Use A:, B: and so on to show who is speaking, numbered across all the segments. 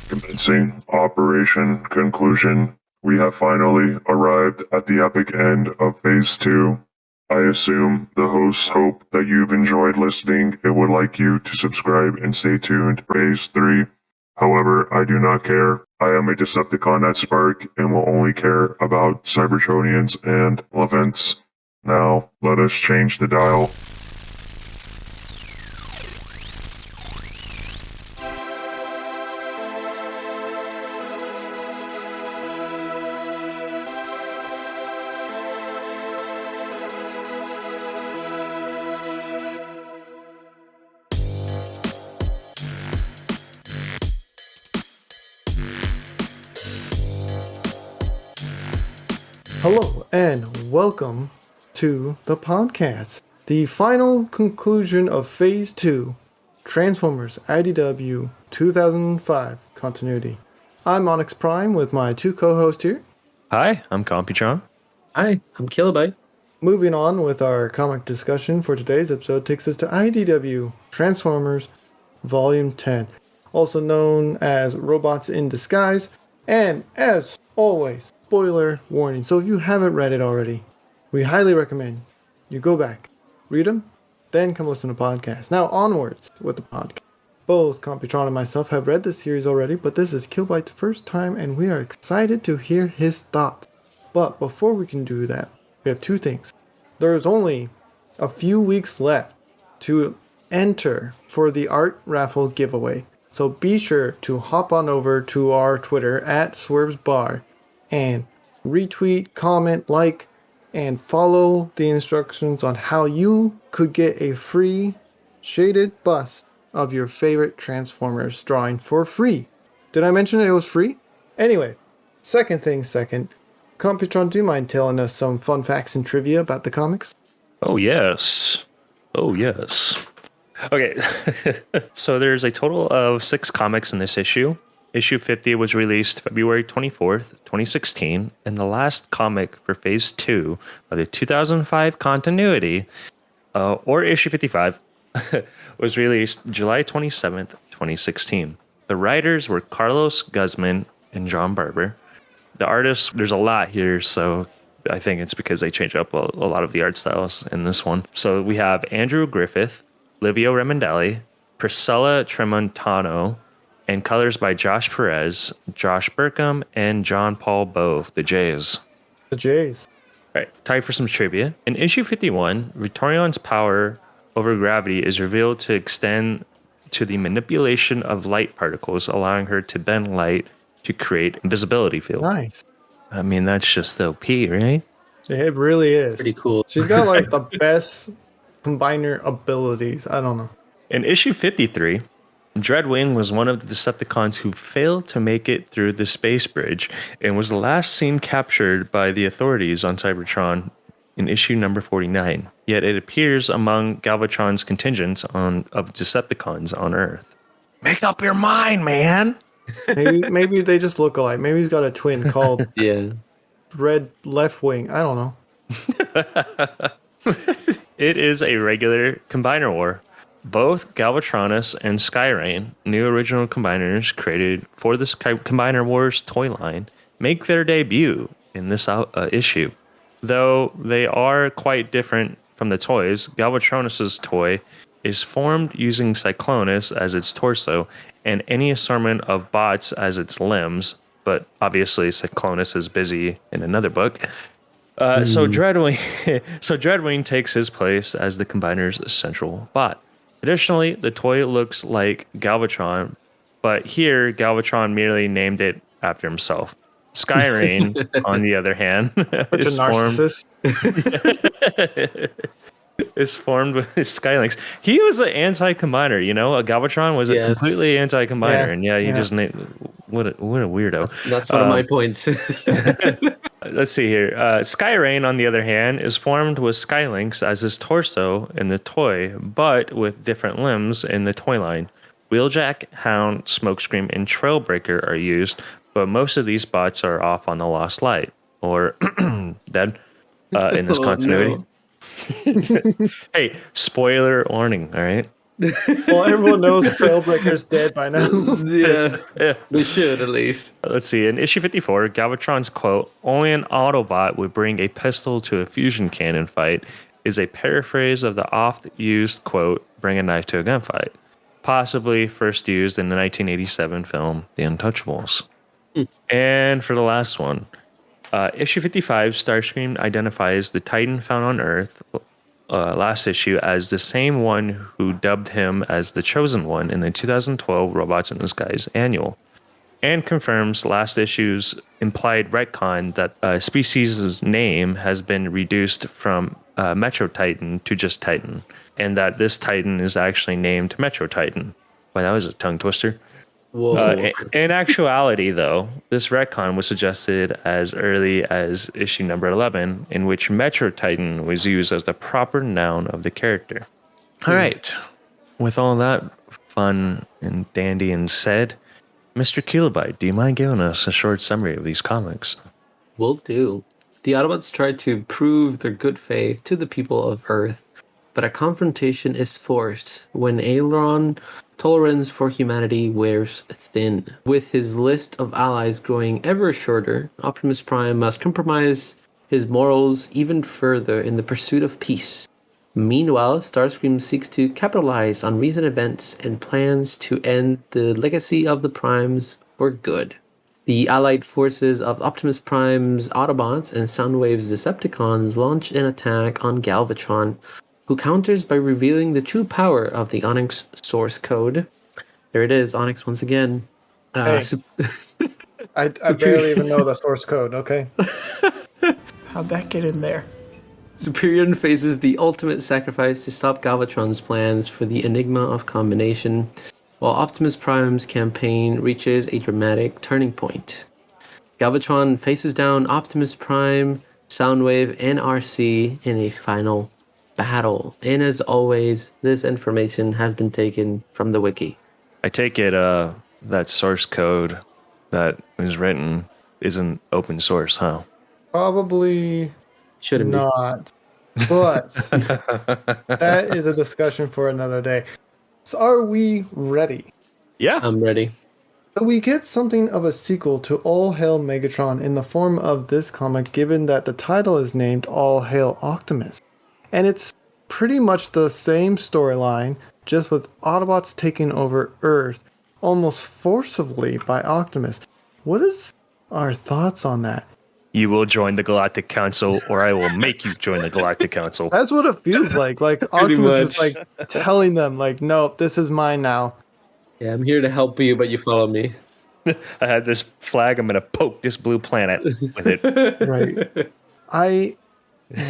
A: Commencing Operation Conclusion. We have finally arrived at the epic end of Phase 2. I assume the hosts hope that you've enjoyed listening and would like you to subscribe and stay tuned for Phase 3. However, I do not care. I am a Decepticon at Spark and will only care about Cybertronians and events. Now, let us change the dial.
B: Hello and welcome to the podcast, the final conclusion of Phase 2, Transformers IDW 2005 continuity. I'm Onyx Prime with my two co-hosts here.
C: Hi, I'm Computron.
D: Hi, I'm Kilobyte.
B: Moving on with our comic discussion for today's episode takes us to IDW Transformers Volume 10, also known as Robots in Disguise, and as always, spoiler warning. So if you haven't read it already, we highly recommend you go back, read them, then come listen to the podcast. Now onwards with the podcast. Both Computron and myself have read this series already, but this is Kilobyte's first time and we are excited to hear his thoughts. But before we can do that, we have two things. There is only a few weeks left to enter for the art raffle giveaway. So be sure to hop on over to our Twitter at Swerve's Bar and retweet, comment, like, and follow the instructions on how you could get a free shaded bust of your favorite Transformers drawing for free. Did I mention it was free? Anyway, second, Computron, do you mind telling us some fun facts and trivia about the comics?
C: Oh, yes. Okay, so there's a total of 6 comics in this issue. Issue 50 was released February 24th, 2016, and the last comic for Phase 2 of the 2005 continuity, or Issue 55, was released July 27th, 2016. The writers were Carlos Guzman and John Barber. The artists, there's a lot here, so I think it's because they changed up a lot of the art styles in this one. So we have Andrew Griffith, Livio Remendelli, Priscilla Tremontano, and colors by Josh Perez, Josh Burkham, and John Paul Bove, the Jays.
B: The Jays.
C: All right, time for some trivia. In issue 51, Victorion's power over gravity is revealed to extend to the manipulation of light particles, allowing her to bend light to create invisibility field.
B: Nice.
C: I mean, that's just OP, right?
B: It really is.
D: Pretty cool.
B: She's got like the best combiner abilities. I don't know.
C: In issue 53, Dreadwing was one of the Decepticons who failed to make it through the space bridge and was the last seen captured by the authorities on Cybertron in issue number 49. Yet it appears among Galvatron's contingents of Decepticons on Earth. Make up your mind, man!
B: Maybe they just look alike. Maybe he's got a twin called
D: Yeah.
B: Red Left Wing. I don't know.
C: It is a regular combiner war. Both Galvatronus and Skyrain, new original combiners created for this Combiner Wars toy line, make their debut in this issue. Though they are quite different from the toys, Galvatronus's toy is formed using Cyclonus as its torso and any assortment of bots as its limbs, but obviously Cyclonus is busy in another book. So Dreadwing takes his place as the combiner's central bot. Additionally, the toy looks like Galvatron, but here Galvatron merely named it after himself. Skyrain, on the other hand, is formed with Skylinks. He was an anti-combiner, you know. A Galvatron was a completely anti-combiner, and he just named. What a weirdo.
D: That's one of my points.
C: Let's see here. Skyrain, on the other hand, is formed with Skylinks as his torso in the toy, but with different limbs in the toy line. Wheeljack, Hound, Smokescream, and Trailbreaker are used, but most of these bots are off on the Lost Light, or dead, in this continuity.
D: No.
C: Hey, spoiler warning, all right?
B: Well, everyone knows Trailbreaker's dead by now.
D: Yeah,
C: Yeah.
D: they should at least.
C: Let's see. In issue 54, Galvatron's quote, "Only an Autobot would bring a pistol to a fusion cannon fight," is a paraphrase of the oft-used quote, "Bring a knife to a gunfight," possibly first used in the 1987 film The Untouchables. And for the last one, issue 55, Starscream identifies the Titan found on Earth last issue as the same one who dubbed him as the Chosen One in the 2012 Robots in Disguise annual, and confirms last issue's implied retcon that species' name has been reduced from Metro Titan to just Titan, and that this Titan is actually named Metro Titan. Well, that was a tongue twister.
D: Whoa.
C: In actuality, though, this retcon was suggested as early as issue number 11, in which Metro Titan was used as the proper noun of the character. All right. With all that fun and dandy and said, Mr. Kilobyte, do you mind giving us a short summary of these comics?
D: Will do. The Autobots try to prove their good faith to the people of Earth, but a confrontation is forced when Aileron tolerance for humanity wears thin. With his list of allies growing ever shorter, Optimus Prime must compromise his morals even further in the pursuit of peace. Meanwhile, Starscream seeks to capitalize on recent events and plans to end the legacy of the Primes for good. The allied forces of Optimus Prime's Autobots and Soundwave's Decepticons launch an attack on Galvatron, who counters by revealing the true power of the Onyx source code. There it is, Onyx once again.
B: Hey. I barely even know the source code, okay?
E: How'd that get in there?
D: Superion faces the ultimate sacrifice to stop Galvatron's plans for the Enigma of Combination, while Optimus Prime's campaign reaches a dramatic turning point. Galvatron faces down Optimus Prime, Soundwave, and RC in a final battle. And as always, this information has been taken from the wiki.
C: I take it that source code that was written isn't open source, huh?
B: Probably
D: Shouldn't
B: not. But that is a discussion for another day. So are we ready?
C: Yeah.
D: I'm ready.
B: We get something of a sequel to All Hail Megatron in the form of this comic, given that the title is named All Hail Optimus. And it's pretty much the same storyline, just with Autobots taking over Earth almost forcibly by Optimus. What is our thoughts on that?
C: You will join the Galactic Council, or I will make you join the Galactic Council.
B: That's what it feels like. Like Optimus is like telling them, like, nope, this is mine now.
D: Yeah, I'm here to help you, but you follow me.
C: I had this flag. I'm going to poke this blue planet with it.
B: Right. I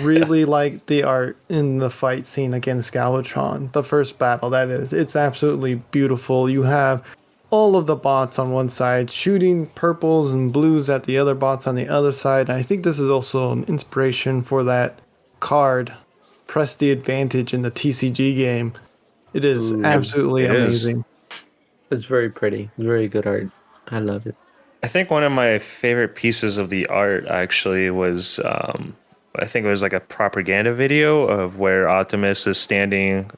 B: really like the art in the fight scene against Galvatron. The first battle, that is. It's absolutely beautiful. You have all of the bots on one side shooting purples and blues at the other bots on the other side. And I think this is also an inspiration for that card, Press the Advantage, in the TCG game. It is absolutely amazing.
D: It's very pretty. It's very good art. I love it.
C: I think one of my favorite pieces of the art actually was, I think it was like a propaganda video of where Optimus is standing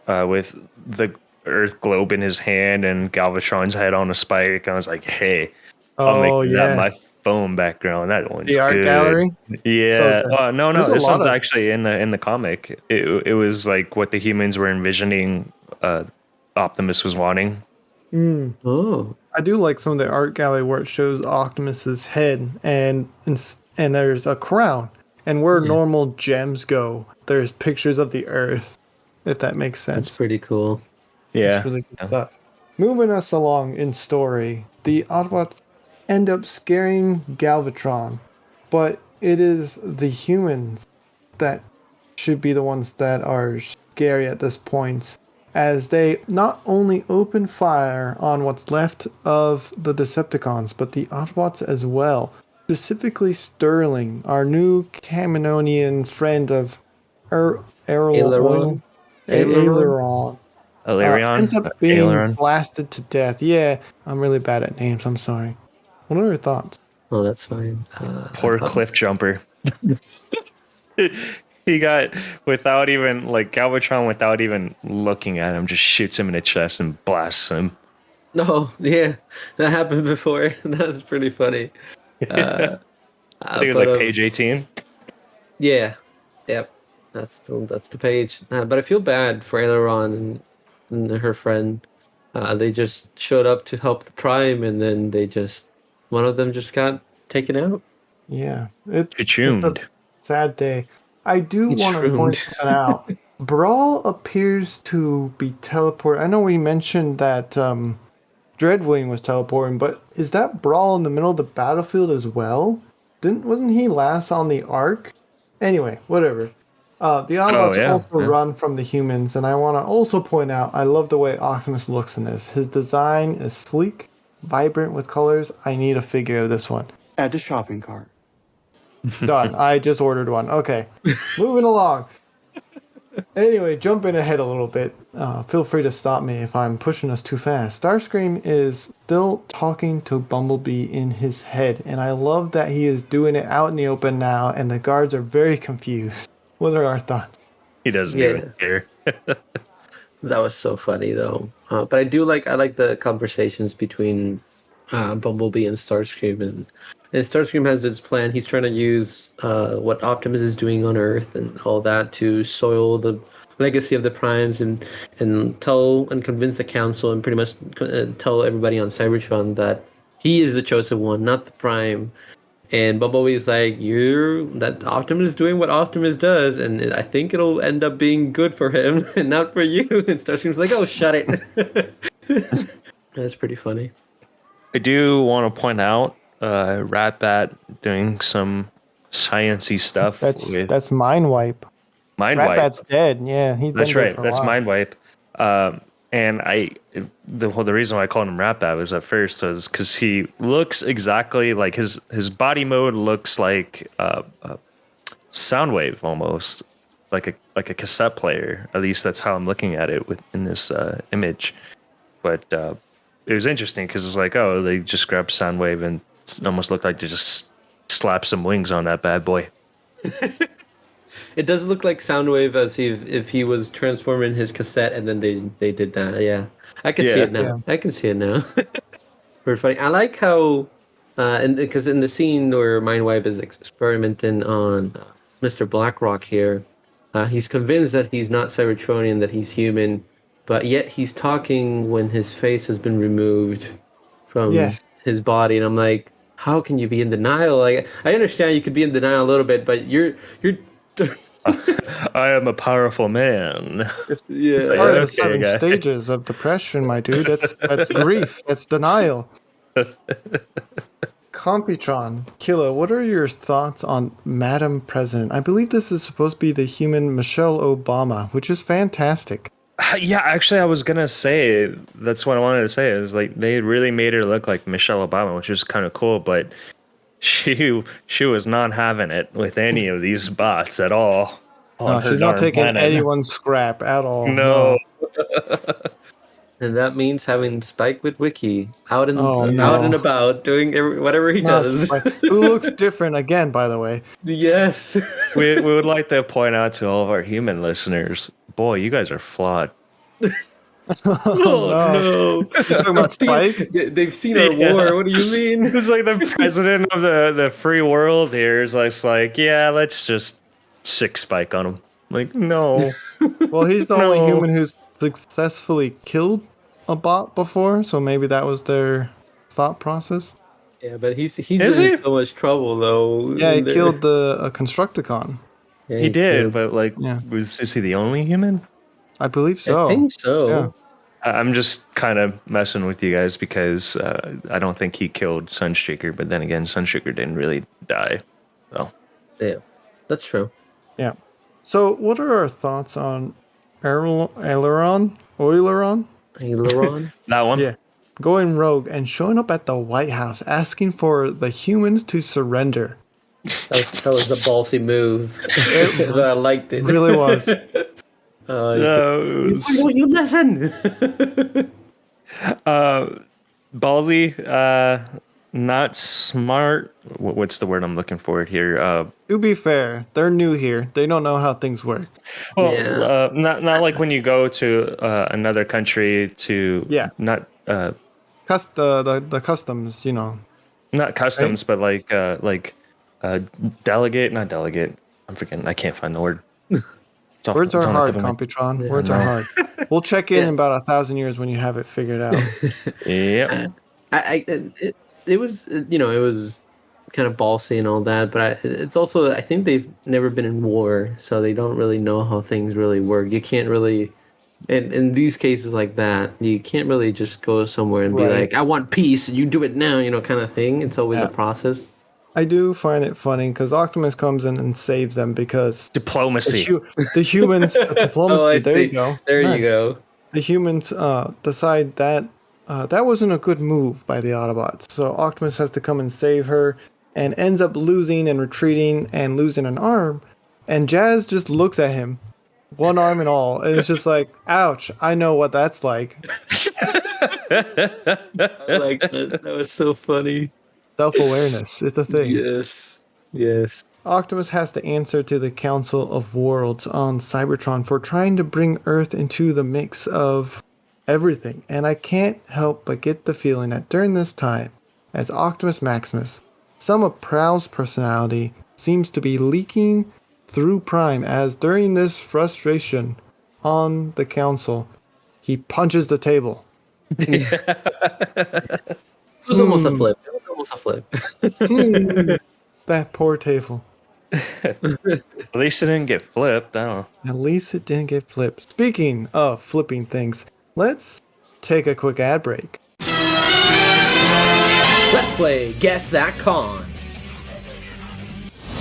C: with the Earth globe in his hand and Galvatron's head on a spike. I was like, hey, I'll make that my phone background. That one's
B: the art
C: good.
B: gallery.
C: Yeah.
B: So
C: No.
B: There's
C: This one's actually in the comic. It was like what the humans were envisioning. Optimus was wanting.
D: Oh,
B: I do like some of the art gallery where it shows Optimus's head and there's a crown, and where normal gems go, there's pictures of the Earth. If that makes sense.
D: that's pretty cool.
C: Yeah.
B: It's really good stuff. Moving us along in story, the Autobots end up scaring Galvatron, but it is the humans that should be the ones that are scary at this point, as they not only open fire on what's left of the Decepticons, but the Autobots as well. Specifically Sterling, our new Caminonian friend of
D: Aileron.
B: Ends up being blasted to death. Yeah, I'm really bad at names. I'm sorry. What are your thoughts?
D: Oh, that's fine.
C: Poor cliff jumper. He got without even like Galvatron without even looking at him, just shoots him in the chest and blasts him.
D: No, yeah, that happened before. That's pretty funny.
C: I think it was
D: But
C: like page 18.
D: yeah, yep, that's the page. But I feel bad for Aileron and her friend. They just showed up to help the Prime, and then one of them just got taken out.
B: Yeah, it's a
C: Chuned.
B: sad day. I do
D: It's
B: want to point
D: shroomed.
B: something out. Brawl appears to be teleported. I know we mentioned that Dreadwing was teleporting, but is that Brawl in the middle of the battlefield as well? Wasn't he last on the Ark? Anyway, whatever. The
C: Oh
B: Autobots
C: yeah.
B: also
C: yeah.
B: run from the humans, and I want to also point out I love the way Optimus looks in this. His design is sleek, vibrant with colors. I need a figure of this one.
F: Add to shopping cart.
B: Done. I just ordered one. Okay. Moving along. Anyway, jumping ahead a little bit. Feel free to stop me if I'm pushing us too fast. Starscream is still talking to Bumblebee in his head, and I love that he is doing it out in the open now, and the guards are very confused. What are our thoughts?
C: He doesn't
D: Yeah.
C: even care.
D: That was so funny though. But I like the conversations between Bumblebee and Starscream, and Starscream has its plan. He's trying to use what Optimus is doing on Earth and all that to soil the legacy of the Primes and tell and convince the Council and pretty much tell everybody on Cybertron that he is the chosen one, not the Prime. And Bumblebee's like, that Optimus is doing what Optimus does, and I think it'll end up being good for him and not for you. And Starscream's like, oh, shut it. That's pretty funny.
C: I do want to point out Ratbat doing some sciencey stuff with
B: That's Mind Wipe.
C: Mind Wipe.
B: Ratbat's dead. Yeah, he's been
C: That's
B: dead
C: right.
B: for a
C: That's
B: while.
C: Mind Wipe. And the reason why I called him Ratbat was at first was because he looks exactly like his body mode looks like Soundwave almost, like a cassette player. At least that's how I'm looking at it in this image. But it was interesting because it's like, oh, they just grabbed Soundwave and it almost looked like they just slapped some wings on that bad boy.
D: It does look like Soundwave as if he was transforming his cassette and then they did that. Yeah, I can see
C: Yeah.
D: it now. I can see it now. Very funny. I like how, and because in the scene where Mindwipe is experimenting on Mr. Blackrock here, he's convinced that he's not Cybertronian, that he's human, but yet he's talking when his face has been removed from
B: Yes.
D: his body, and I'm like, how can you be in denial? Like, I understand you could be in denial a little bit, but you're.
C: I am a powerful man.
D: Yeah.
B: It's part of the
C: okay,
B: 7
C: guy.
B: stages of depression, my dude. That's grief. That's denial. Computron, Killa, what are your thoughts on Madam President? I believe this is supposed to be the human Michelle Obama, which is fantastic.
C: Yeah, actually, I was gonna say that's what I wanted to say. Is like they really made her look like Michelle Obama, which is kind of cool. But she was not having it with any of these bots at all.
B: No, she's not taking anyone's scrap at all.
C: No.
D: And that means having Spike with Wiki out and
B: Oh,
D: out
B: no.
D: and about doing whatever he
B: Not
D: does.
B: Spike, who looks different again, by the way.
D: Yes.
C: We would like to point out to all of our human listeners, boy, you guys are flawed.
D: Oh no!
B: You're talking about Spike?
D: They've seen our
C: Yeah.
D: war. What do you mean?
C: It's like the president of the free world here is like, yeah, let's just sick Spike on him. Like, no.
B: Well, he's the only
C: No.
B: human who's successfully killed a bot before, so maybe that was their thought process.
D: Yeah, but he's
C: Is
D: been
C: he?
D: in so much trouble though.
B: Yeah, he
D: There-
B: killed a Constructicon.
D: Yeah,
C: He did,
D: killed-
C: but like,
B: Yeah.
C: is he the only human?
B: I believe so.
D: I think so.
B: Yeah.
C: I'm just kind of messing with you guys because I don't think he killed Sunstreaker, but then again, Sunstreaker didn't really die. So
D: Yeah, that's true.
B: Yeah. So, what are our thoughts on Aileron? Oileron?
D: Aileron.
C: that one.
B: Yeah. Going rogue and showing up at the White House asking for the humans to surrender.
D: That was the ballsy move. I liked it.
B: Really was.
D: Why
C: Those,
D: don't you listen?
C: ballsy. not smart. What's the word I'm looking for here?
B: To be fair, they're new here. They don't know how things work.
C: Well,
D: Yeah.
C: not like when you go to another country to
B: Yeah.
C: not
B: The customs,
C: not
B: right?
C: customs, but delegate, not delegate. I'm forgetting. I can't find the word.
B: Words
C: It's
B: are
C: on the
B: hard,
C: tip of my.
B: Computron.
D: Yeah.
C: I
B: Words are
C: know.
B: hard. We'll check in
D: Yeah.
B: about 1,000 years when you have it figured out.
C: Yep.
D: It was it was kind of ballsy and all that, but it's also I think they've never been in war, so they don't really know how things really work. You can't really in these cases like that, you can't really just go somewhere and be
B: Right.
D: like, I want peace, you do it now, kind of thing. It's always a
B: Yeah.
D: process.
B: I do find it funny because Optimus comes in and saves them because
C: Diplomacy.
B: the humans, diplomacy,
D: Oh, I
B: there you
D: see.
B: go.
D: There you
B: Nice.
D: go.
B: The humans decide that that wasn't a good move by the Autobots. So Optimus has to come and save her and ends up losing and retreating and losing an arm. And Jazz just looks at him, one arm and all, and it's just like, ouch, I know what that's like.
D: I like that. That was so funny.
B: Self-awareness, it's a thing.
D: Yes. Yes.
B: Optimus has to answer to the Council of Worlds on Cybertron for trying to bring Earth into the mix of everything. And I can't help but get the feeling that during this time, as Optimus Maximus, some of Prowl's personality seems to be leaking through Prime, as during this frustration on the Council, he punches the table.
D: It was almost a flip. It was almost a flip.
B: That poor table.
C: At least it didn't get flipped. I don't know.
B: At least it didn't get flipped. Speaking of flipping things, let's take a quick ad break.
F: Let's play Guess That Con.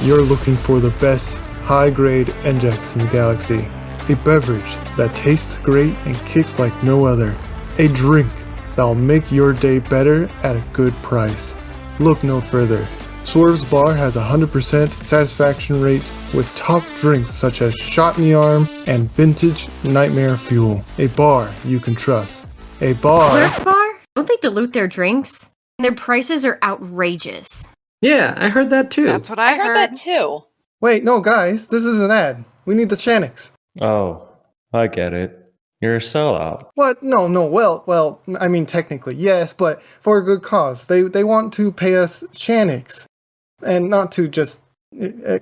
B: You're looking for the best high-grade NJAX in the galaxy. A beverage that tastes great and kicks like no other. A drink that'll make your day better at a good price. Look no further. Swerve's Bar has a 100% satisfaction rate with top drinks such as Shot in the Arm and Vintage Nightmare Fuel. A bar you can trust. A bar...
G: Swerve's Bar? Don't they dilute their drinks? Their prices are outrageous.
D: Yeah, I heard that too.
H: That's what I heard that too.
B: Wait, no guys, this is an ad. We need the Shannix.
C: Oh, I get it. You're a sellout.
B: What? No, well, I mean technically, yes, but for a good cause. They want to pay us Shannix. And not to just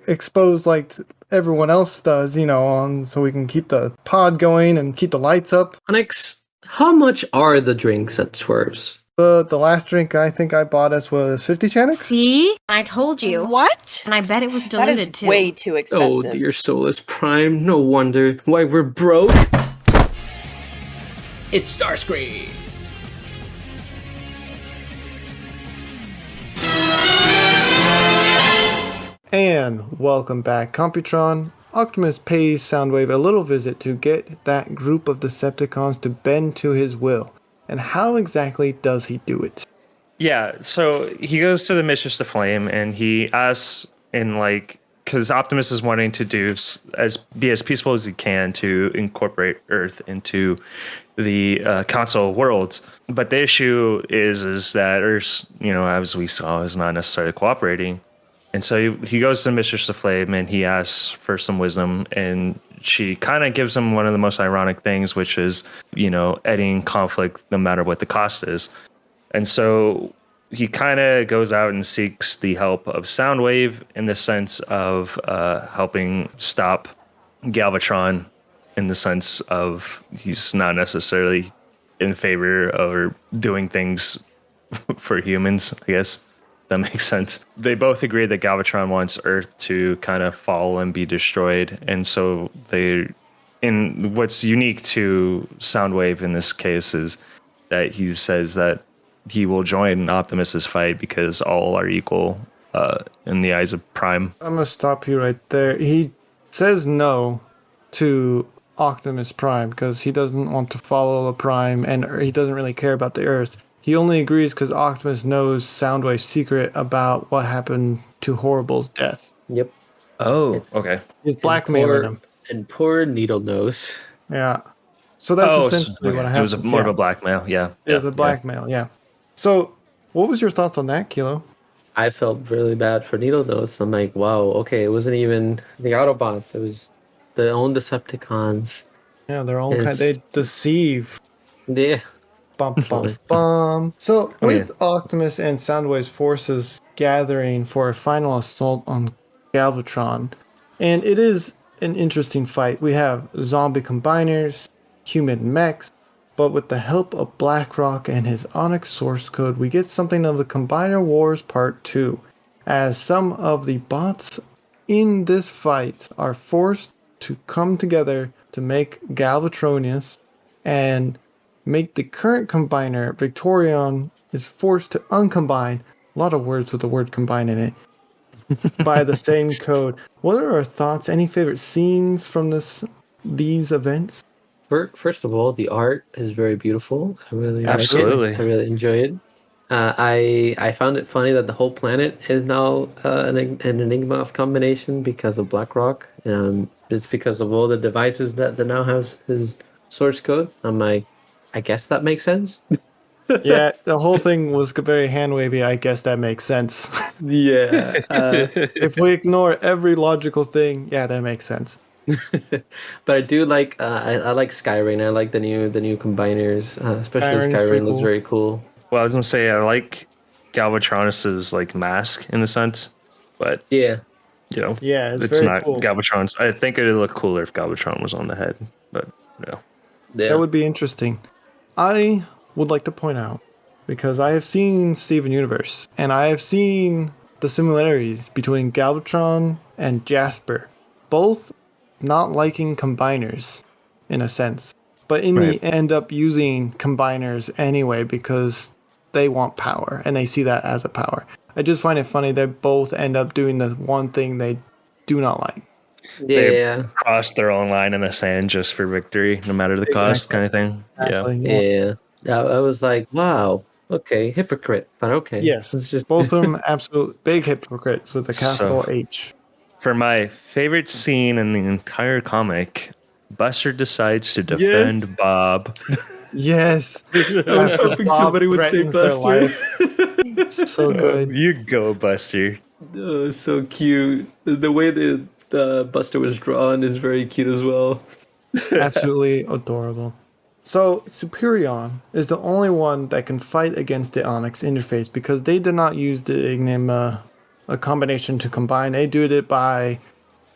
B: expose like everyone else does, so we can keep the pod going and keep the lights up.
D: Onyx, how much are the drinks at Swerve's?
B: The last drink I think I bought us was 50 Shannix?
G: See? I told you.
H: What?
G: And I bet it was
H: That
G: diluted
H: is
G: too.
H: way too
D: Oh,
H: expensive.
D: dear Solus Prime, no wonder why we're broke.
F: It's Starscream.
B: And welcome back, Computron. Optimus pays Soundwave a little visit to get that group of Decepticons to bend to his will. And how exactly does he do it?
C: Yeah, so he goes to the Mistress of Flame and he asks because Optimus is wanting to be as peaceful as he can to incorporate Earth into the Council of Worlds. But the issue is that Earth, as we saw, is not necessarily cooperating. And so he goes to Mistress of Flame and he asks for some wisdom, and she kind of gives him one of the most ironic things, which is, ending conflict no matter what the cost is. And so he kind of goes out and seeks the help of Soundwave in the sense of helping stop Galvatron, in the sense of he's not necessarily in favor of doing things for humans, I guess. That makes sense. They both agree that Galvatron wants Earth to kind of fall and be destroyed. And so what's unique to Soundwave in this case is that he says that he will join Optimus's fight because all are equal in the eyes of Prime.
B: I'm going to stop you right there. He says no to Optimus Prime because he doesn't want to follow the Prime and he doesn't really care about the Earth. He only agrees because Optimus knows Soundwave's secret about what happened to Horrible's death.
D: Yep.
C: Oh, okay.
B: He's blackmailing him.
D: And poor Needle Nose.
B: Yeah. So that's essentially what
C: It
B: happens.
C: was more of a blackmail, yeah.
B: It was a blackmail, yeah. So What was your thoughts on that, Kilo?
D: I felt really bad for Needle Nose. I'm like, wow, okay, it wasn't even the Autobots. It was their own Decepticons.
B: Yeah, they're all
D: It's,
B: they deceive.
D: yeah,
B: Bum bum bum. So
C: I mean-
B: with Optimus and Soundwave's forces gathering for a final assault on Galvatron, and it is an interesting fight. We have zombie combiners, human mechs, but with the help of Blackrock and his Onyx source code, we get something of the Combiner Wars Part 2, as some of the bots in this fight are forced to come together to make Galvatronus, and make the current combiner, Victorion, is forced to uncombine, a lot of words with the word combine in it, by the same code. What are our thoughts? Any favorite scenes from these events?
D: First of all, the art is very beautiful. I really like
C: Absolutely.
D: it. I really enjoy it. I found it funny that the whole planet is now an enigma of combination because of BlackRock. It's because of all the devices that now has his source code. I'm like, I guess that makes sense.
B: Yeah, the whole thing was very hand wavy. I guess that makes sense.
D: Yeah.
B: If we ignore every logical thing, yeah, that makes sense.
D: But I do like I like Skyrain. I like the new combiners. Especially
B: Skyrain is pretty
D: Skyrain looks
B: cool.
D: very cool.
C: Well, I was gonna say I like Galvatronus's like mask in a sense, but
D: Yeah.
C: you know,
B: Yeah, it's
C: it's
B: very
C: not
B: cool.
C: Galvatron's. I think it'd look cooler if Galvatron was on the head, but no.
D: Yeah.
B: That would be interesting. I would like to point out, because I have seen Steven Universe, and I have seen the similarities between Galvatron and Jasper, both not liking combiners, in a sense, but in
C: Right.
B: the end up using combiners anyway because they want power, and they see that as a power. I just find it funny they both end up doing the one thing they do not like.
C: They
D: Yeah.
C: cross their own line in the sand just for victory, no matter the cost,
B: Exactly.
C: kind of thing.
B: Exactly,
D: Yeah. I was like, wow, okay, hypocrite, but okay.
B: Yes,
D: It's just
B: both of them absolute big hypocrites with a capital
C: So-
B: H.
C: For my favorite scene in the entire comic, Buster decides to defend Bob.
B: Yes.
D: I was
B: After
D: hoping
B: Bob
D: somebody would say
B: threatens their
D: Buster.
B: life. So good.
C: You go, Buster.
D: Oh, so cute. The way the Buster was drawn is very cute as well.
B: Absolutely adorable. So, Superion is the only one that can fight against the Onyx interface because they did not use the Enigma a combination to combine. They did it by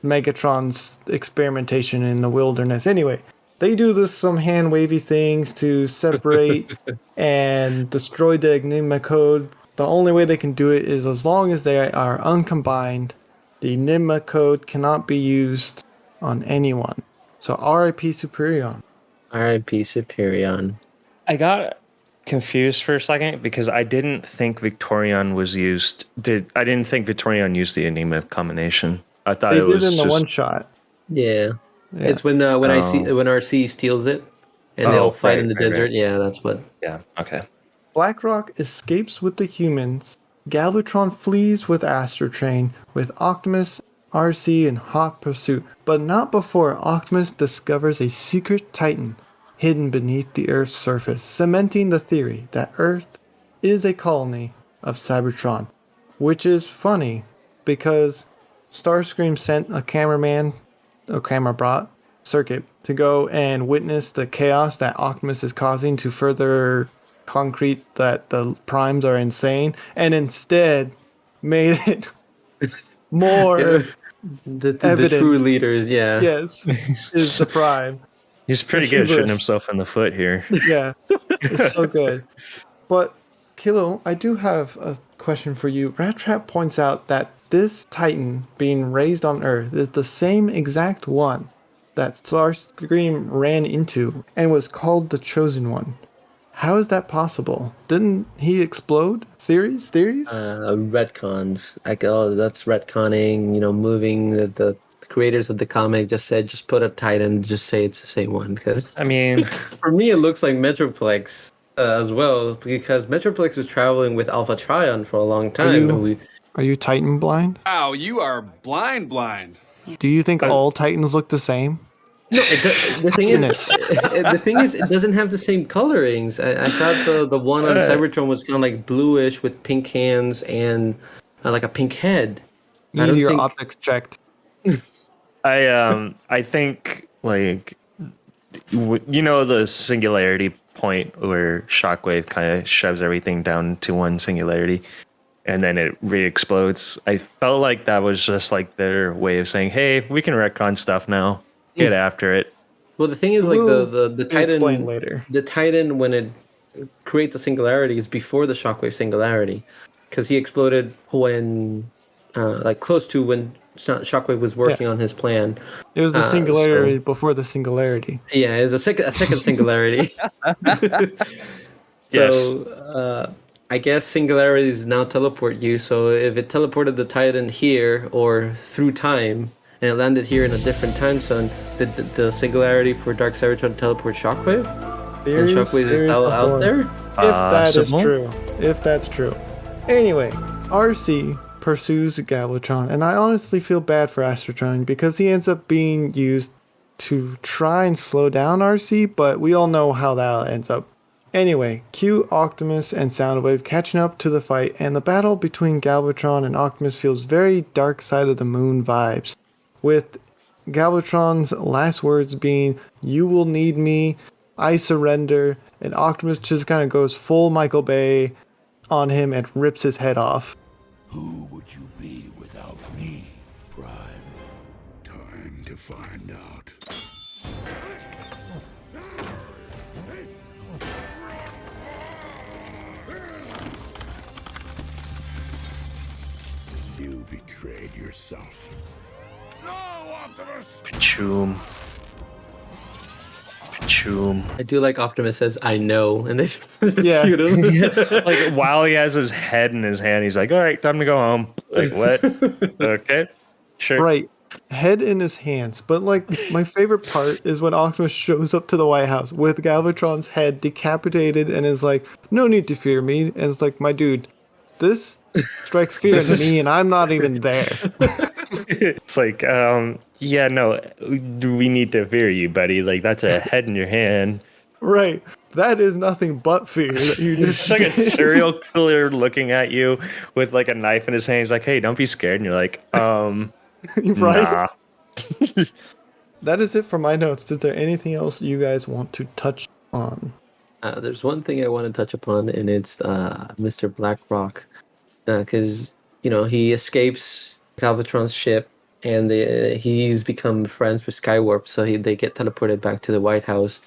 B: Megatron's experimentation in the wilderness. Anyway, they do this some hand wavy things to separate and destroy the Enigma code. The only way they can do it is as long as they are uncombined, the Enigma code cannot be used on anyone. So RIP Superion.
D: R.I.P. Superion.
C: I got confused for a second because I didn't think Victorion was used. I didn't think Victorion used the Enigma combination. I thought
B: They
C: it
B: did
C: was
B: in the
C: just
B: one shot.
D: Yeah.
B: Yeah.
D: It's when when RC steals it and they'll fight in the desert.
C: right.
D: Yeah, that's what.
C: Yeah. Okay.
B: Blackrock escapes with the humans. Galvatron flees with Astrotrain, with Optimus, RC in hot pursuit, but not before Optimus discovers a secret Titan hidden beneath the Earth's surface, cementing the theory that Earth is a colony of Cybertron. Which is funny, because Starscream sent a camera bot, Circuit, to go and witness the chaos that Optimus is causing to further concrete that the primes are insane, and instead made it more
D: Yeah. The true
B: evidence.
D: leaders. Yeah.
B: Yes, is the prime.
C: He's pretty
B: The
C: good at shooting
B: hubris.
C: himself in the foot here.
B: Yeah, it's so good. But Kilo, I do have a question for you. Rat Trap points out that this Titan being raised on Earth is the same exact one that Starscream ran into and was called the Chosen One. How is that possible? Didn't he explode? Theories?
D: Retcons. Like, oh, that's retconning. Moving the creators of the comic just put a Titan, just say it's the same one. Because
C: I mean,
D: for me, it looks like Metroplex as well, because Metroplex was traveling with Alpha Trion for a long time.
B: Are you Titan blind?
H: Wow, you are blind.
B: Do you think all Titans look the same?
D: No, the thing is, it doesn't have the same colorings. I thought the one on Cybertron was kind of like bluish with pink hands and like a pink head.
B: You need your optics checked.
C: I think like the singularity point where Shockwave kind of shoves everything down to one singularity and then it re-explodes. I felt like that was just like their way of saying, hey, we can retcon stuff now. Get after it.
D: Well, the thing is, like the Titan
B: explain later.
D: The Titan, when it creates a singularity, is before the Shockwave singularity, because he exploded when, like, close to when Shockwave was working on his plan.
B: It was the singularity before the singularity.
D: Yeah, it was a second singularity. So, I guess singularities now teleport you. So if it teleported the Titan here or through time, and it landed here in a different time zone, did the singularity for Dark Cybertron teleport Shockwave? And Shockwave is still out there?
B: If that's true. Anyway, RC pursues Galvatron, and I honestly feel bad for Astrotron because he ends up being used to try and slow down RC, but we all know how that ends up. Anyway, cue Optimus and Soundwave catching up to the fight, and the battle between Galvatron and Optimus feels very Dark Side of the Moon vibes, with Galvatron's last words being, "You will need me, I surrender," and Optimus just kind of goes full Michael Bay on him and rips his head off.
H: Who would you be without me, Prime? Time to find out. You betrayed yourself. No, Optimus!
C: Pachoom.
D: I do like Optimus says, "I know," and they
B: Yeah.
D: shoot him.
C: Like while he has his head in his hand, he's like, all right, time to go home. Like, what? Okay, sure.
B: Right. Head in his hands. But like my favorite part is when Optimus shows up to the White House with Galvatron's head decapitated and is like, "No need to fear me." And it's like, my dude, this strikes fear into me and I'm not even there.
C: It's like, yeah, no, we need to fear you, buddy. Like, that's a head in your hand.
B: Right. That is nothing but fear that you just
C: It's like a serial killer looking at you with like a knife in his hand. He's like, hey, don't be scared. And you're like,
B: right?
C: nah.
B: That is it for my notes. Is there anything else you guys want to touch on?
D: There's one thing I want to touch upon, and it's Mr. Blackrock, because he escapes Galvatron's ship, and he's become friends with Skywarp, so they get teleported back to the White House.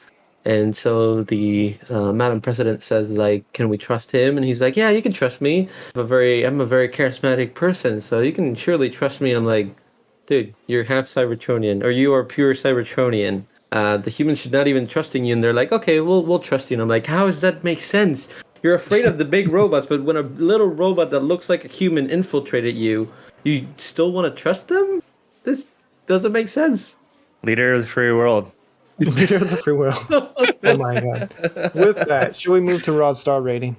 D: And so the Madam President says, like, can we trust him? And he's like, yeah, you can trust me. I'm a very charismatic person, so you can surely trust me. And I'm like, dude, you're half Cybertronian, or you are pure Cybertronian. The humans should not even trusting you. And they're like, okay, we'll trust you. And I'm like, how does that make sense? You're afraid of the big robots, but when a little robot that looks like a human infiltrated you, you still want to trust them? This doesn't make sense.
C: Leader of the free world.
B: Leader of the free world. Oh my god. With that, should we move to Rod Star rating?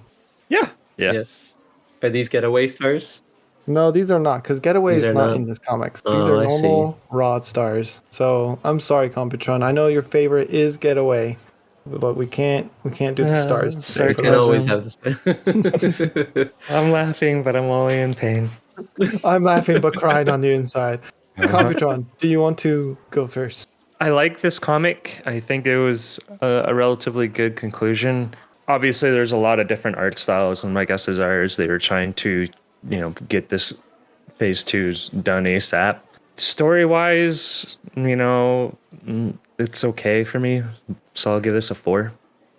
C: Yeah.
D: Yes. Are these getaway stars?
B: No, these are not, because Getaway
D: These
B: is
D: are
B: not
D: not?
B: in this comics. These
D: Oh,
B: are
D: I
B: normal Rod Stars. So I'm sorry, Computron. I know your favorite is Getaway, but we can't do the stars.
C: sorry,
B: today
D: You
B: for
D: can
B: those.
D: always have this.
C: I'm laughing, but I'm only in pain.
B: I'm laughing but crying on the inside. Computron, do you want to go first?
C: I like this comic. I think it was a relatively good conclusion. Obviously, there's a lot of different art styles, and my guess is they were trying to, get this phase 2's done ASAP. Story-wise, it's okay for me, so I'll give this a 4.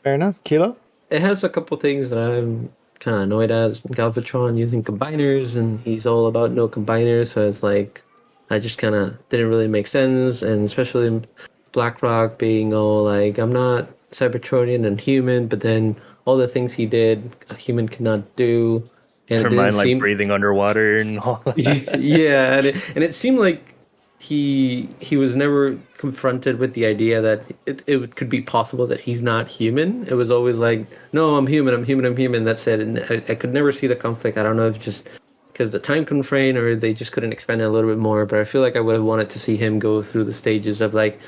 B: Fair enough. Kilo?
D: It has a couple things that I'm kind of annoyed at. Galvatron using combiners, and he's all about no combiners, so it's like, I just kind of didn't really make sense, and especially Blackrock being all like, I'm not Cybertronian and human, but then all the things he did, a human cannot do. And
C: Her mind like breathing underwater and all that.
D: Yeah, and it seemed like he was never confronted with the idea that it could be possible that he's not human. It was always like, no, I'm human, that's it. And I could never see the conflict. I don't know if just because the time constraint or they just couldn't expand it a little bit more, but I feel like I would have wanted to see him go through the stages of like,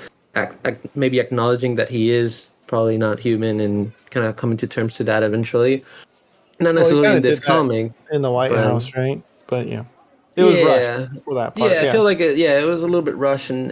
D: maybe acknowledging that he is probably not human and kind of coming to terms to that eventually. Not
B: Well, he
D: necessarily
B: kind
D: in
B: of
D: this
B: did that
D: comic,
B: in the White
D: but
B: House, right? But yeah, it was rushed for that part.
D: yeah, I feel like it was a little bit rushed, and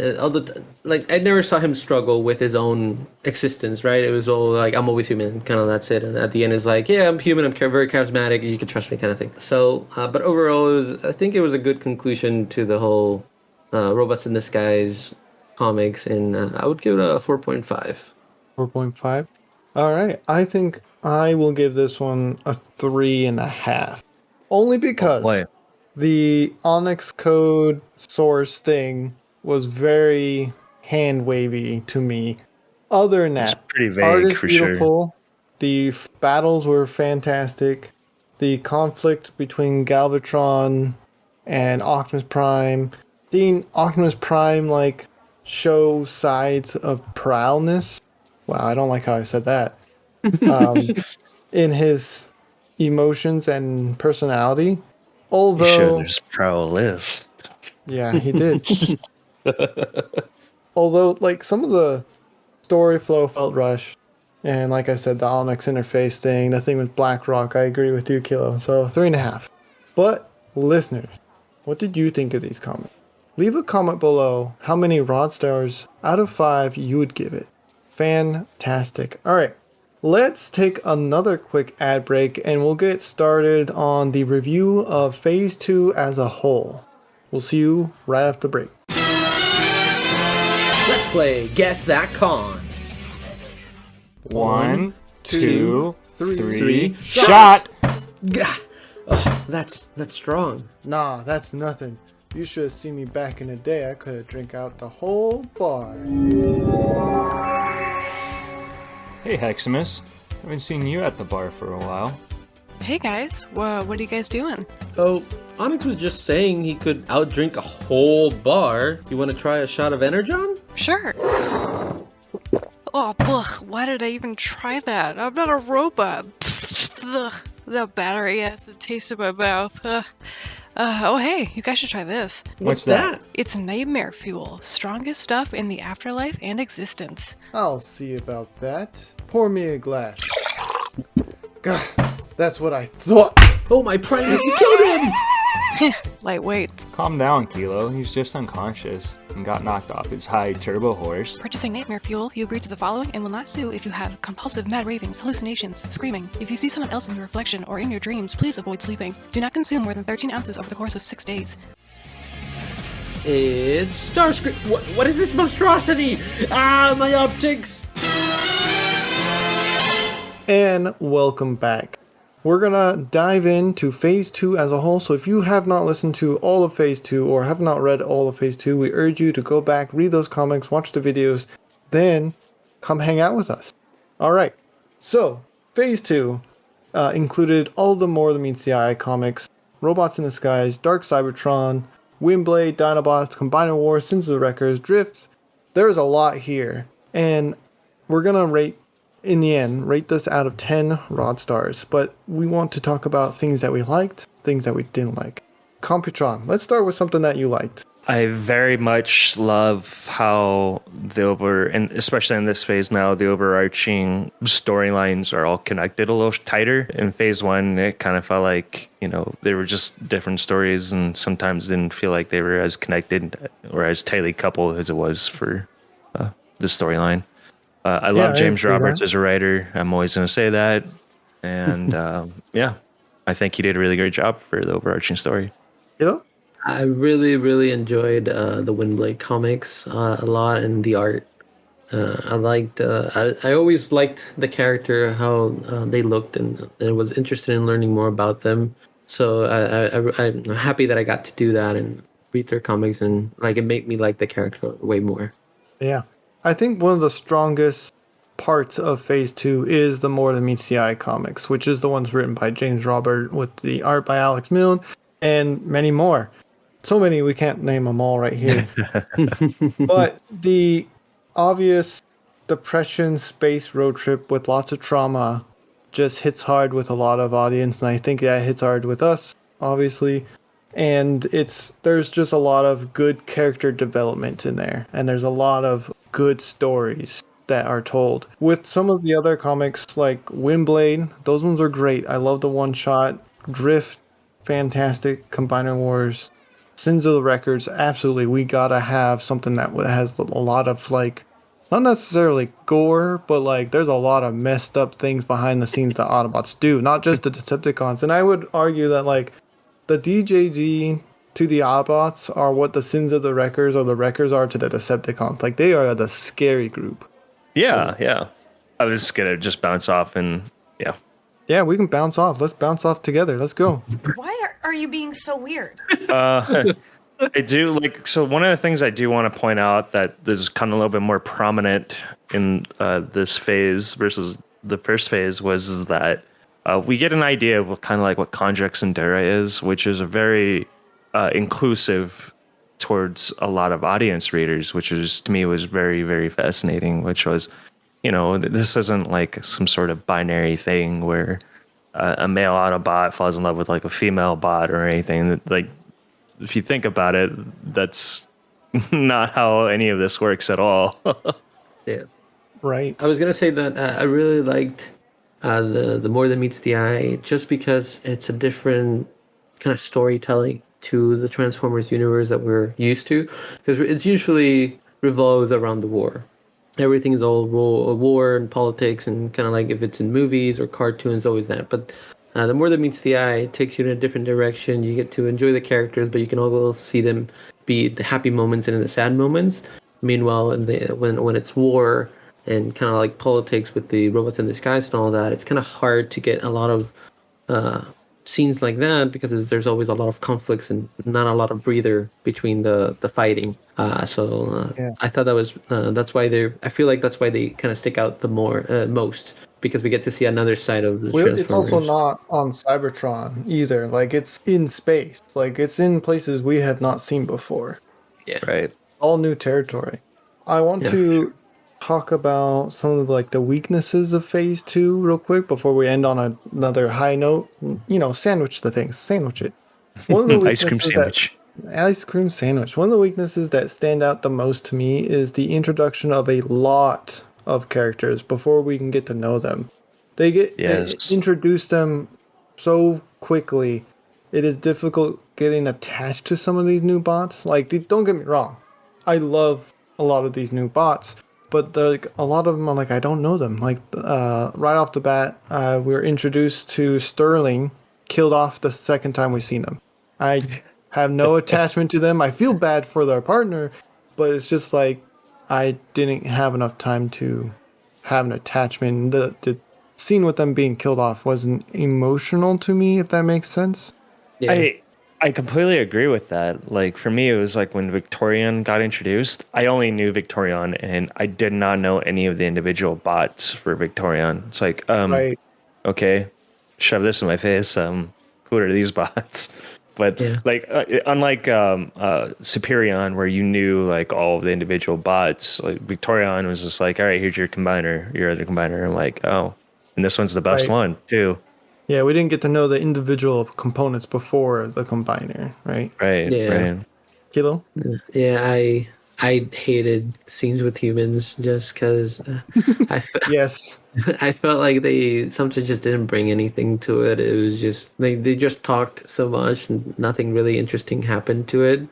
D: like I never saw him struggle with his own existence, right? It was all like I'm always human, kind of that's it. And at the end, is like, yeah, I'm human, I'm very charismatic, you can trust me, kind of thing. So, but overall, I think it was a good conclusion to the whole robots in disguise comics, and I would give it a 4.5.
B: 4.5. All right, I think I will give this one a 3.5, only because
C: Boy,
B: the Onyx code source thing was very hand wavy to me. Other than
C: it's
B: that,
C: pretty
B: art
C: vague
B: is
C: for sure.
B: beautiful. The battles were fantastic. The conflict between Galvatron and Optimus Prime, seeing Optimus Prime like show sides of prowess. Wow, I don't like how I said that. In his emotions and personality.
C: You showed
B: Although,
C: there's prowess.
B: yeah, he did. Although, like, some of the story flow felt rushed. And like I said, the Onyx interface thing, the thing with BlackRock, I agree with you, Kilo. So 3.5. But, listeners, what did you think of these comments? Leave a comment below how many Rod Stars out of 5 you would give it. Fantastic. All right, let's take another quick ad break and we'll get started on the review of Phase 2 as a whole. We'll see you right after the break.
F: Let's play Guess That Con.
I: 1, 2, 3,
F: shot! Gah! Oh, that's strong.
B: Nah, that's nothing. You should have seen me back in the day. I could have drank out the whole bar.
I: Hey Heximus, haven't seen you at the bar for a while.
E: Hey guys, what are you guys doing?
D: Oh, Onyx was just saying he could outdrink a whole bar. You want to try a shot of Energon?
E: Sure. Oh, ugh, why did I even try that? I'm not a robot. Ugh, the battery has the taste in my mouth. Oh hey, you guys should try this.
D: What's that?
E: It's nightmare fuel, strongest stuff in the afterlife and existence.
B: I'll see about that. Pour me a glass. God, that's what I thought.
D: Oh, my Primus, you killed him!
E: Lightweight.
I: Calm down, Kilo, he's just unconscious and got knocked off his high turbo horse.
E: Purchasing nightmare fuel, you agree to the following and will not sue if you have compulsive mad ravings, hallucinations, screaming. If you see someone else in your reflection or in your dreams, please avoid sleeping. Do not consume more than 13 ounces over the course of 6 days.
D: It's Starscream. What is this monstrosity? Ah, my optics!
B: And welcome back. We're gonna dive into Phase 2 as a whole, so if you have not listened to all of Phase 2 or have not read all of Phase 2, we urge you to go back, read those comics, watch the videos, then come hang out with us. Alright, so Phase 2 included all the More Than Meets the Eye comics, Robots in Disguise, Dark Cybertron, Windblade, Dinobots, Combiner Wars, Sins of the Wreckers, Drifts. There's a lot here, and we're gonna rate this out of 10 Rod Stars, but we want to talk about things that we liked, things that we didn't like. Computron, let's start with something that you liked.
C: I very much love how and especially in this phase now, the overarching storylines are all connected a little tighter. In Phase 1, it kind of felt like, they were just different stories and sometimes didn't feel like they were as connected or as tightly coupled as it was for the storyline. I love James Roberts as a writer. I'm always going to say that. And I think he did a really great job for the overarching story.
B: Yeah.
D: I really, really enjoyed the Windblade comics a lot, and the art. I liked. I always liked the character, how they looked, and was interested in learning more about them. So I'm happy that I got to do that and read their comics, and it made me like the character way more.
B: Yeah. I think one of the strongest parts of Phase 2 is the More Than Meets the Eye comics, which is the ones written by James Robert with the art by Alex Milne and many more. So many, we can't name them all right here. But the obvious depression space road trip with lots of trauma just hits hard with a lot of audience, and I think that hits hard with us, obviously. And there's just a lot of good character development in there, and there's a lot of good stories that are told. With some of the other comics like Windblade, those ones are great. I love the one shot. Drift, fantastic. Combiner Wars, Sins of the Records, absolutely. We gotta have something that has a lot of like, not necessarily gore, but like there's a lot of messed up things behind the scenes that Autobots do, not just the Decepticons. And I would argue that like the DJG to the Autobots are what the Sins of the Wreckers or the Wreckers are to the Decepticons. Like they are the scary group.
C: Yeah. I was just gonna just bounce off and yeah.
B: Yeah, we can bounce off. Let's bounce off together. Let's go.
J: Why are you being so weird?
C: I do like so. One of the things I do want to point out that is kind of a little bit more prominent in this phase versus the first phase is that we get an idea of what kind of like what Conjux Endura is, which is a very inclusive towards a lot of audience readers, which is to me was very, very fascinating. Which was, this isn't like some sort of binary thing where a male Autobot falls in love with like a female bot or anything. Like, if you think about it, that's not how any of this works at all.
D: Yeah.
B: Right.
D: I was gonna say that I really liked the More Than Meets the Eye, just because it's a different kind of storytelling to the Transformers universe that we're used to, because it's usually revolves around the war. Everything is all war and politics, and kind of like if it's in movies or cartoons, always that. But the More Than Meets the Eye takes you in a different direction. You get to enjoy the characters, but you can also see them be the happy moments and in the sad moments. Meanwhile, when it's war and kind of like politics with the robots in disguise and all that, it's kind of hard to get a lot of scenes like that, because there's always a lot of conflicts and not a lot of breather between the fighting.
B: Yeah.
D: I thought that was that's why I feel like that's why they kind of stick out the most, because we get to see another side of the Transformers.
B: It's also not on Cybertron either. Like it's in space. Like it's in places we have not seen before.
D: Yeah.
C: Right.
B: All new territory. I want to talk about some of like the weaknesses of Phase 2 real quick before we end on another high note. Sandwich the things. Sandwich it. One of the
C: Ice cream sandwich.
B: Ice cream sandwich. One of the weaknesses that stand out the most to me is the introduction of a lot of characters before we can get to know them. They introduce them so quickly. It is difficult getting attached to some of these new bots. Like, don't get me wrong, I love a lot of these new bots, but a lot of them are like, I don't know them. Like, right off the bat, we were introduced to Sterling, killed off the second time we've seen them. I have no attachment to them. I feel bad for their partner, but it's just like I didn't have enough time to have an attachment. The scene with them being killed off wasn't emotional to me, if that makes sense.
D: Yeah.
C: I completely agree with that. Like, for me, it was like when Victorion got introduced, I only knew Victorion, and I did not know any of the individual bots for Victorion. It's like,
B: Right.
C: okay, shove this in my face. Who are these bots? But like, unlike Superion, where you knew like all of the individual bots, like Victorion was just like, all right, here's your combiner, your other combiner. I'm like, oh, and this one's the best one too.
B: Yeah, we didn't get to know the individual components before the combiner, right?
C: Right.
D: Yeah.
C: Right.
B: Kilo?
D: Yeah, I hated scenes with humans just because
B: Yes.
D: I felt like they sometimes just didn't bring anything to it. It was just they just talked so much and nothing really interesting happened to it.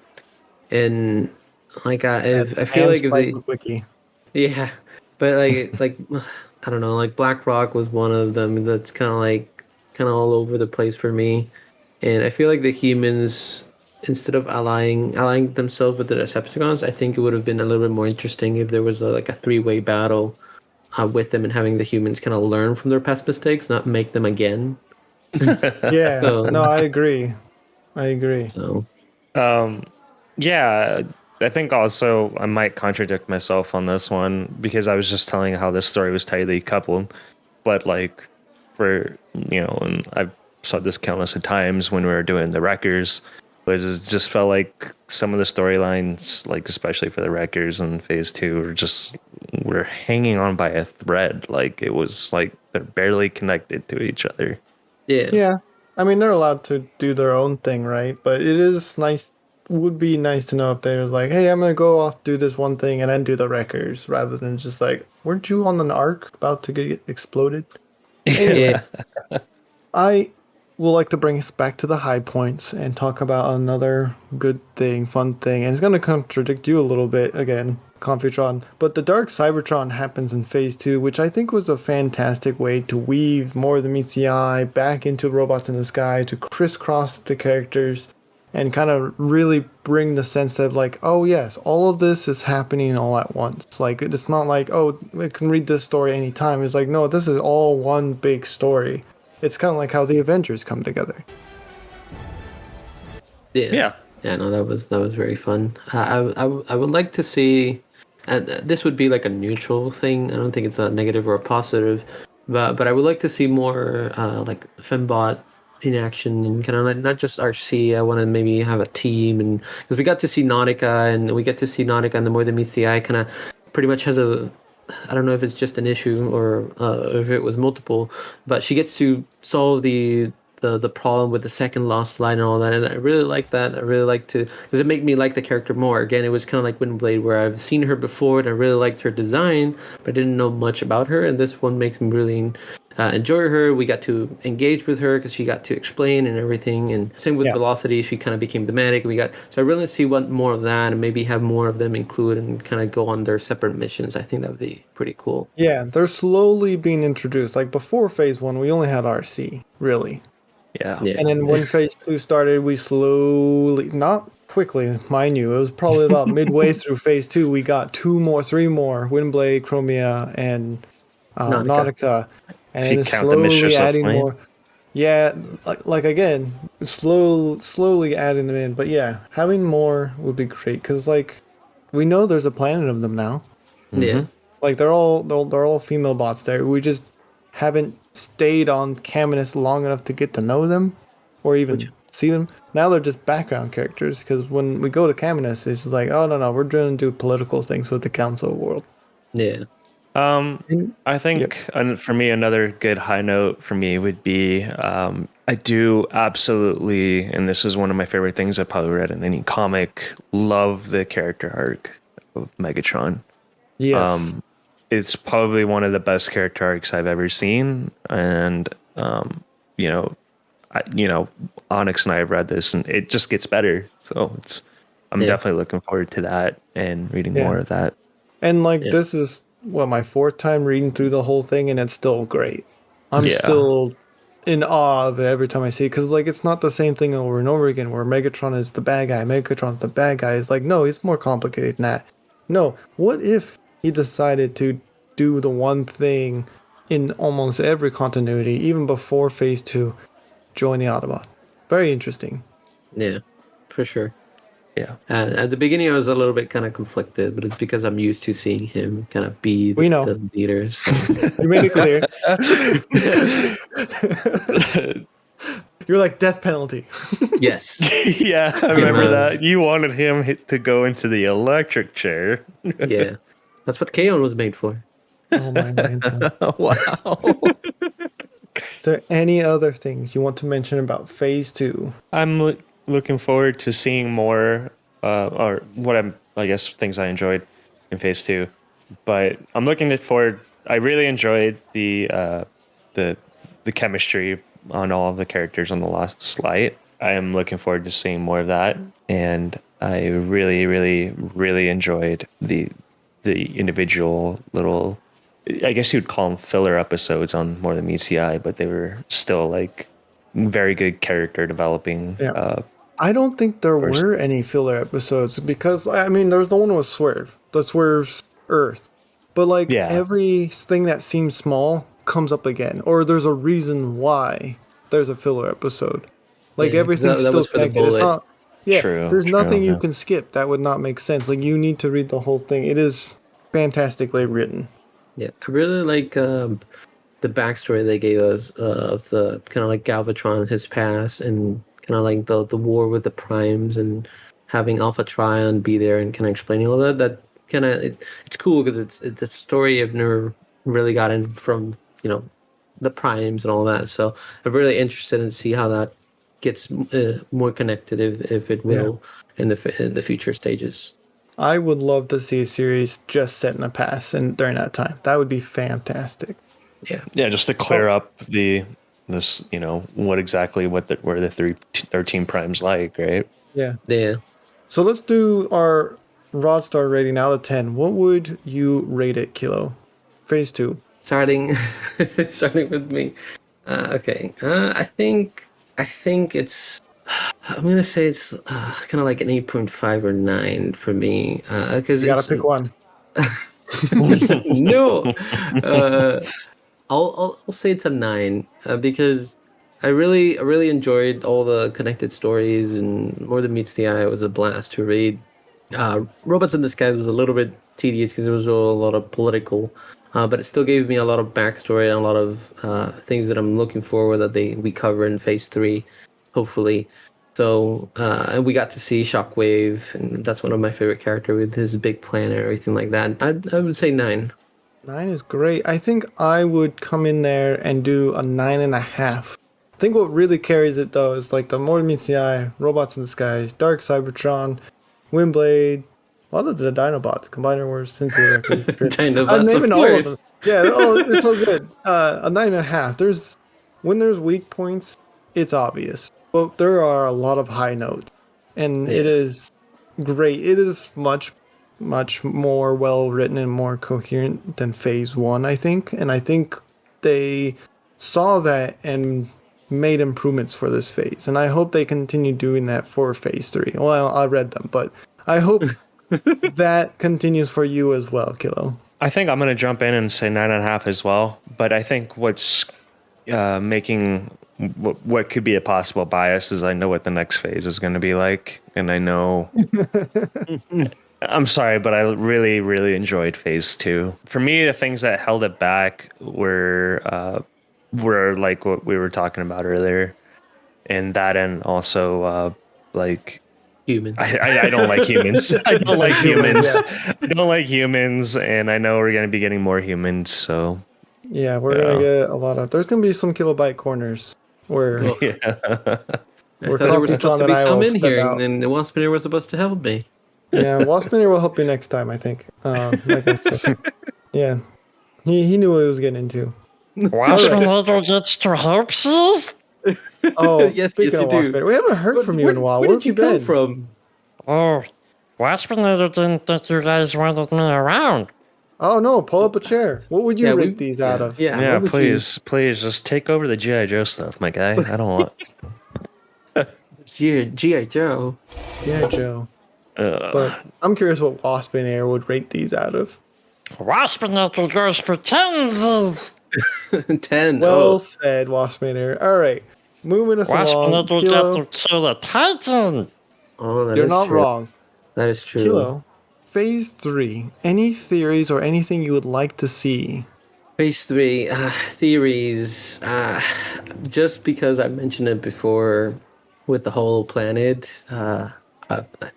D: And like I feel like if they
B: Wiki.
D: yeah, but like I don't know, like Black Rock was one of them that's kind of all over the place for me. And I feel like the humans, instead of allying themselves with the Decepticons, I think it would have been a little bit more interesting if there was a 3-way battle with them, and having the humans kind of learn from their past mistakes, not make them again.
B: Yeah. No, I agree.
D: So
C: Yeah, I think also I might contradict myself on this one because I was just telling how this story was tightly coupled, but like for and I've saw this countless of times when we were doing the Wreckers, but it just felt like some of the storylines, like especially for the Wreckers in Phase 2, were hanging on by a thread. Like it was like they're barely connected to each other.
D: yeah.
B: Yeah. I mean, they're allowed to do their own thing, right? But it is nice would be nice to know if they was like, hey, I'm gonna go off do this one thing and then do the wreckers, rather than just like, weren't you on an arc about to get exploded? Anyway, I would like to bring us back to the high points and talk about another good thing, fun thing, and it's gonna contradict you a little bit again, Confutron. But the Dark Cybertron happens in Phase 2, which I think was a fantastic way to weave more of the meets the eye back into Robots in the Sky, to crisscross the characters and kind of really bring the sense of like, oh yes, all of this is happening all at once. Like it's not like, oh, we can read this story anytime. It's like, no, this is all one big story. It's kind of like how the Avengers come together.
C: Yeah.
D: No, that was very fun. I would like to see, and this would be like a neutral thing. I don't think it's a negative or a positive, but I would like to see more like Fembot in action and kind of like not just RC. I want to maybe have a team, and because we got to see Nautica, and we get to see Nautica, and the more that meets the eye, kind of pretty much has a. I don't know if it's just an issue or if it was multiple, but she gets to solve the problem with the second lost line and all that, and I really like that. I really like to, because it made me like the character more. Again, it was kind of like Windblade, where I've seen her before and I really liked her design, but I didn't know much about her, and this one makes me really enjoy her. We got to engage with her because she got to explain and everything, and same with Velocity, she kind of became thematic. So I really see what more of that, and maybe have more of them include and kind of go on their separate missions. I think that would be pretty cool.
B: Yeah, they're slowly being introduced. Like before Phase 1, we only had RC, really.
C: Yeah.
B: And then when Phase 2 started, we slowly, not quickly, mind you, it was probably about midway through Phase 2, we got 3 more, Windblade, Chromia, and Nautica. And then slowly adding more. Yeah, like again, slowly adding them in. But yeah, having more would be great, because like, we know there's a planet of them now.
D: Yeah.
B: Like they're all female bots there. We just haven't stayed on Caminus long enough to get to know them or even see them. Now they're just background characters, because when we go to Caminus, it's just like, oh no, we're trying to do political things with the Council world.
D: Yeah.
C: I think for me, another good high note for me would be I do absolutely, and this is one of my favorite things I've probably read in any comic, love the character arc of Megatron.
B: Yes.
C: It's probably one of the best character arcs I've ever seen, and Onyx and I have read this, and it just gets better. So I'm definitely looking forward to that and reading more of that.
B: And this is my 4th time reading through the whole thing, and it's still great. I'm still in awe of it every time I see it, because it's not the same thing over and over again where Megatron is the bad guy. Megatron's the bad guy. It's like, no, it's more complicated than that. No, what if he decided to do the one thing in almost every continuity, even before Phase 2, join the Autobot? Very interesting.
D: Yeah, for sure.
C: Yeah.
D: At the beginning, I was a little bit kind of conflicted, but it's because I'm used to seeing him kind of be the leader. So.
B: You made it clear. You're like, death penalty.
D: Yes.
C: Yeah, I remember that. You wanted him to go into the electric chair.
D: Yeah. That's what Kaon was made for.
B: Oh my god.
C: Wow.
B: Is there any other things you want to mention about Phase 2?
C: I'm looking forward to seeing more, or things I enjoyed in Phase 2. But I'm looking forward. I really enjoyed the chemistry on all of the characters on the last light. I am looking forward to seeing more of that, and I really, really, really enjoyed the individual little, I guess you would call them filler episodes on More Than Meets the Eye, but they were still very good character developing.
B: Yeah. I don't think there were any filler episodes, because there's the one with Swerve, the Swerve's Earth, but everything that seems small comes up again, or there's a reason why there's a filler episode. Everything's still connected. It's not. Yeah, there's nothing you can skip. That would not make sense. You need to read the whole thing. It is fantastically written.
D: Yeah, I really like the backstory they gave us of the kind of Galvatron and his past, and kind of the war with the Primes, and having Alpha Trion be there and kind of explaining all that. That kind of it's cool, because it's a story I've never really gotten from the Primes and all that. So I'm really interested in see how that gets more connected, if it will. in the future stages.
B: I would love to see a series just set in the past and during that time. That would be fantastic.
C: Yeah, just to clear up this, what exactly where the 13 primes like, right?
B: Yeah.
D: Yeah.
B: So let's do our Rod Star rating out of 10. What would you rate it, Kilo? Phase 2.
D: Starting with me. Okay. I think it's. I'm gonna say it's kind of like an 8.5 or 9 for me. Because
B: You gotta pick one.
D: No. I'll say it's a 9 because I really enjoyed all the connected stories, and More Than Meets the Eye was a blast to read. Robots in Disguise was a little bit tedious because there was a lot of political, but it still gave me a lot of backstory and a lot of things that I'm looking forward that we cover in Phase 3, hopefully. So and we got to see Shockwave, and that's one of my favorite characters with his big plan and everything like that. I would say 9.
B: 9 is great. I think I would come in there and do a 9.5. I think what really carries it though is like the More Than Meets the Eye, Robots in Disguise, Dark Cybertron, Windblade, a lot of the Dinobots, Combiner Wars, Cynthia Records.
D: Dinobots,
B: I'm naming
D: of
B: all of
D: course.
B: them. Yeah, oh, it's so good. A 9.5. When there's weak points, it's obvious, but there are a lot of high notes, and it is great. It is much more well written and more coherent than Phase 1, I think. And I think they saw that and made improvements for this phase. And I hope they continue doing that for Phase 3. Well, I read them, but I hope that continues for you as well, Kilo.
C: I think I'm going to jump in and say 9.5 as well. But I think what's making what could be a possible bias is I know what the next phase is going to be like. And I know... I'm sorry, but I really, really enjoyed Phase 2. For me, the things that held it back were like what we were talking about earlier, and that, and also like
D: humans.
C: I don't like humans. I don't like humans. I don't like humans, and I know we're gonna be getting more humans. So
B: yeah, we're gonna get a lot of. There's gonna be some kilobyte corners where.
D: I thought there was supposed to be some in here, and then the Waspinator was supposed to help me.
B: Yeah, Waspinator will help you next time, I think. Like I said, yeah, he knew what he was getting into.
C: Waspinator gets to help you.
B: Oh,
D: yes,
B: speaking of Waspinator, we haven't heard from you in a while.
D: Where
B: Where
D: did you come from?
C: Oh, Waspinator didn't think you guys wanted me around.
B: Oh no, pull up a chair. What would you rate these out of?
C: Yeah, please, just take over the G.I. Joe stuff, my guy. I don't want.
D: G.I. Joe.
B: G.I. Joe. But I'm curious what Waspinator would rate these out of.
C: Waspinator goes for 10s.
D: 10.
B: Well said, Waspinator. All right, moving us along.
C: Waspinator
B: Kilo,
C: got to kill a Titan.
D: Oh, that
B: you're
D: is
B: not
D: true.
B: wrong.
D: That is true.
B: Kilo, Phase 3. Any theories or anything you would like to see?
D: Phase 3 theories. Just because I mentioned it before with the whole planet, I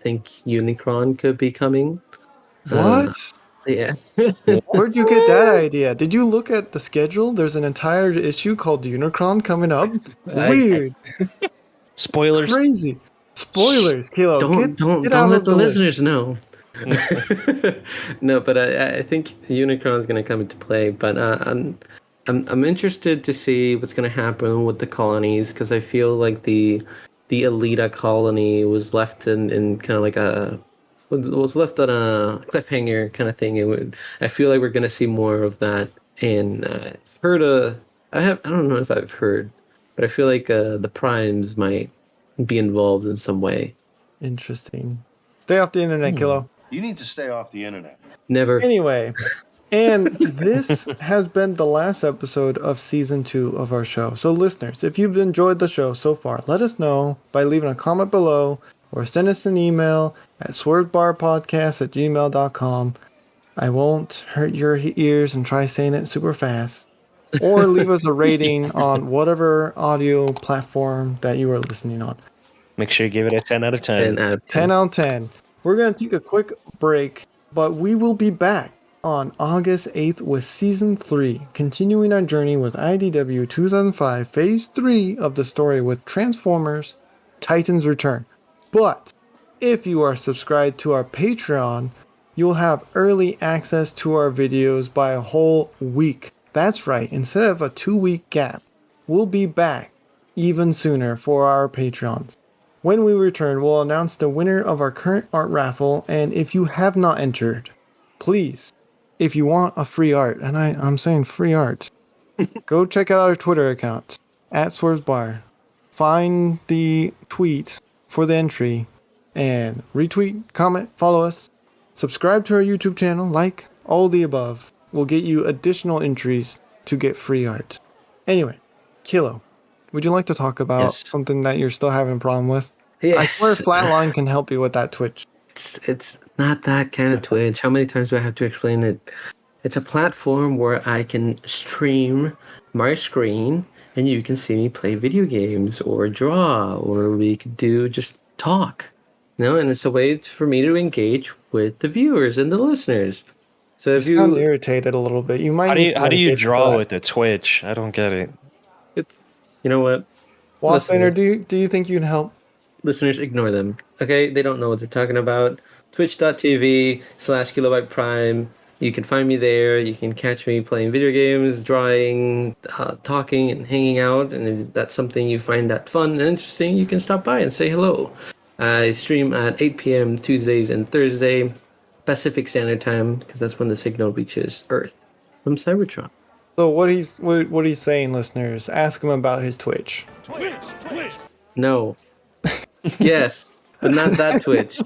D: think Unicron could be coming.
B: What?
D: Yes.
B: Where'd you get that idea? Did you look at the schedule? There's an entire issue called Unicron coming up. Weird.
C: Spoilers.
B: Crazy. Spoilers, Kilo.
D: Don't let the listeners know. No, but I think Unicron is going to come into play. But I'm interested to see what's going to happen with the colonies, because I feel like the Elita colony was left in kind of like was left on a cliffhanger kind of thing. I feel like we're going to see more of that. And I don't know if I've heard, but I feel like the Primes might be involved in some way.
B: Interesting. Stay off the internet, Kilo.
K: You need to stay off the internet.
D: Never.
B: Anyway, and this has been the last episode of Season 2 of our show. So listeners, if you've enjoyed the show so far, let us know by leaving a comment below or send us an email at swervebarpodcast@gmail.com. I won't hurt your ears and try saying it super fast. Or leave us a rating on whatever audio platform that you are listening on.
C: Make sure you give it a 10 out of 10.
B: 10 out of 10. We're going to take a quick break, but we will be back on August 8th with Season 3, continuing our journey with IDW 2005 Phase 3 of the story with Transformers Titans Return. But if you are subscribed to our Patreon, you'll have early access to our videos by a whole week. That's right, instead of a 2-week gap, we'll be back even sooner for our Patreons. When we return, we'll announce the winner of our current art raffle, and if you have not entered, please, if you want a free art, and I'm saying free art, go check out our Twitter account, @SwerveBar. Find the tweet for the entry, and retweet, comment, follow us, subscribe to our YouTube channel, like, all the above. Will get you additional entries to get free art. Anyway, Kilo, would you like to talk about something that you're still having a problem with?
D: Yes.
B: I swear Flatline can help you with that Twitch.
D: It's not that kind of Twitch. How many times do I have to explain it? It's a platform where I can stream my screen and you can see me play video games or draw, or we could do just talk. And it's a way for me to engage with the viewers and the listeners. So if
B: you sound irritated a little bit, you might.
C: How do you draw with the Twitch? I don't get it.
D: It's, you know what,
B: Wassvee, do you think you can help?
D: Listeners, ignore them. Okay, they don't know what they're talking about. Twitch.tv/Kilobyte Prime. You can find me there. You can catch me playing video games, drawing, talking, and hanging out. And if that's something you find that fun and interesting, you can stop by and say hello. I stream at 8 p.m. Tuesdays and Thursday, Pacific Standard Time, because that's when the signal reaches Earth from Cybertron.
B: So what he's saying, listeners, ask him about his Twitch.
H: Twitch.
D: No. Yes, but not that Twitch.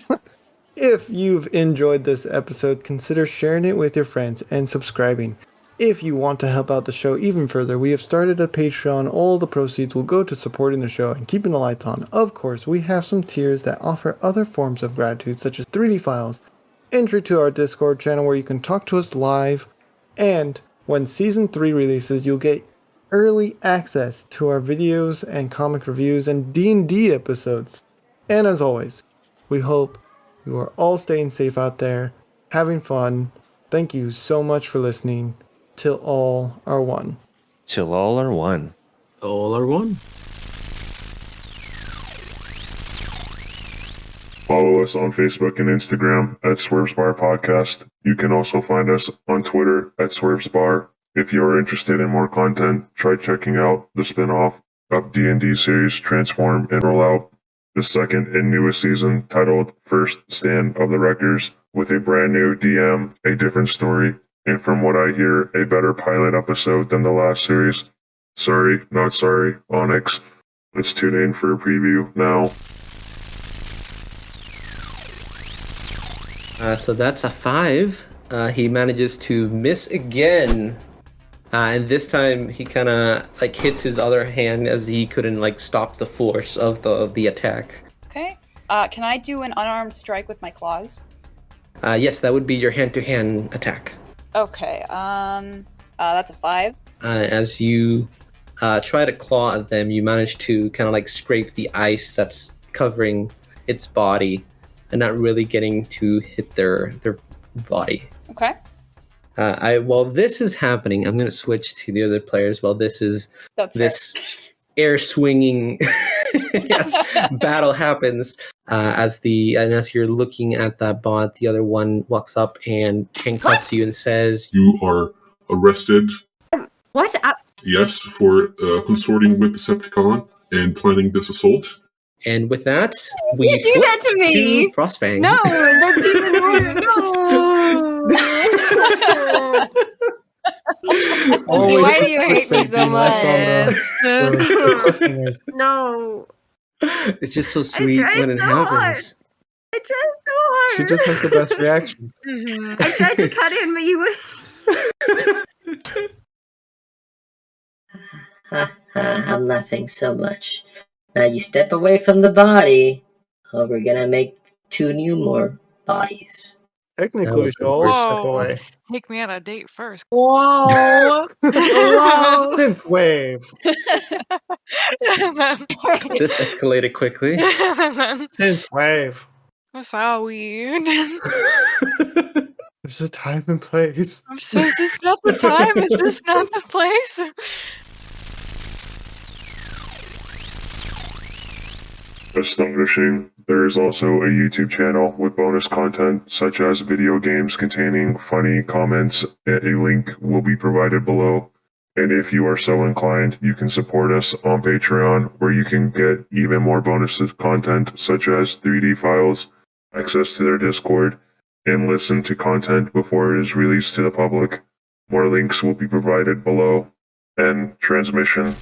B: If you've enjoyed this episode, consider sharing it with your friends and subscribing. If you want to help out the show even further, we have started a Patreon. All the proceeds will go to supporting the show and keeping the lights on. Of course, we have some tiers that offer other forms of gratitude, such as 3D files, entry to our Discord channel where you can talk to us live, and when Season 3 releases, you'll get early access to our videos and comic reviews and D&D episodes. And as always, we hope you are all staying safe out there, having fun. Thank you so much for listening. Till all are one.
C: Till all are one.
D: All are one.
A: Follow us on Facebook and Instagram @SwerveSbar Podcast. You can also find us on Twitter @SwerveSbar. If you are interested in more content, try checking out the spin-off of D&D series Transform and Rollout, the second and newest season titled First Stand of the Wreckers, with a brand new DM, a different story, and from what I hear, a better pilot episode than the last series. Sorry, not sorry, Onyx. Let's tune in for a preview now.
D: So that's a 5. He manages to miss again. And this time he kind of hits his other hand as he couldn't stop the force of the attack.
L: Okay. Can I do an unarmed strike with my claws?
D: Yes, that would be your hand-to-hand attack.
L: Okay. That's a 5.
D: As you try to claw at them, you manage to kind of scrape the ice that's covering its body and not really getting to hit their body.
L: Okay.
D: While this is happening, I'm going to switch to the other players while this air swinging battle happens. As you're looking at that bot, the other one walks up and handcuffs you and says,
M: "You are arrested."
G: What?
M: Yes, for consorting with Decepticon and planning this assault.
D: And with that, we
G: you do that to me.
D: Frostfang.
G: No, that's even worse. No. Why do you hate me so much? No.
D: It's just so sweet when it happens.
G: I tried so hard.
B: She just has the best reaction.
G: I tried to cut in, but you would.
N: I'm laughing so much. Now you step away from the body, or we're gonna make 2 more bodies.
B: Technically, we should all step away.
E: Take me on a date first.
G: Whoa! Whoa!
B: Synth wave.
D: This escalated quickly.
B: Synth wave.
E: That's so weird.
B: There's a time and place.
E: So is this not the time? Is this not the place?
A: Astonishing, There is also a YouTube channel with bonus content such as video games containing funny comments. A link will be provided below. And if you are so inclined, you can support us on Patreon, where you can get even more bonus content such as 3D files, access to their Discord, and listen to content before it is released to the public. More links will be provided below. End transmission.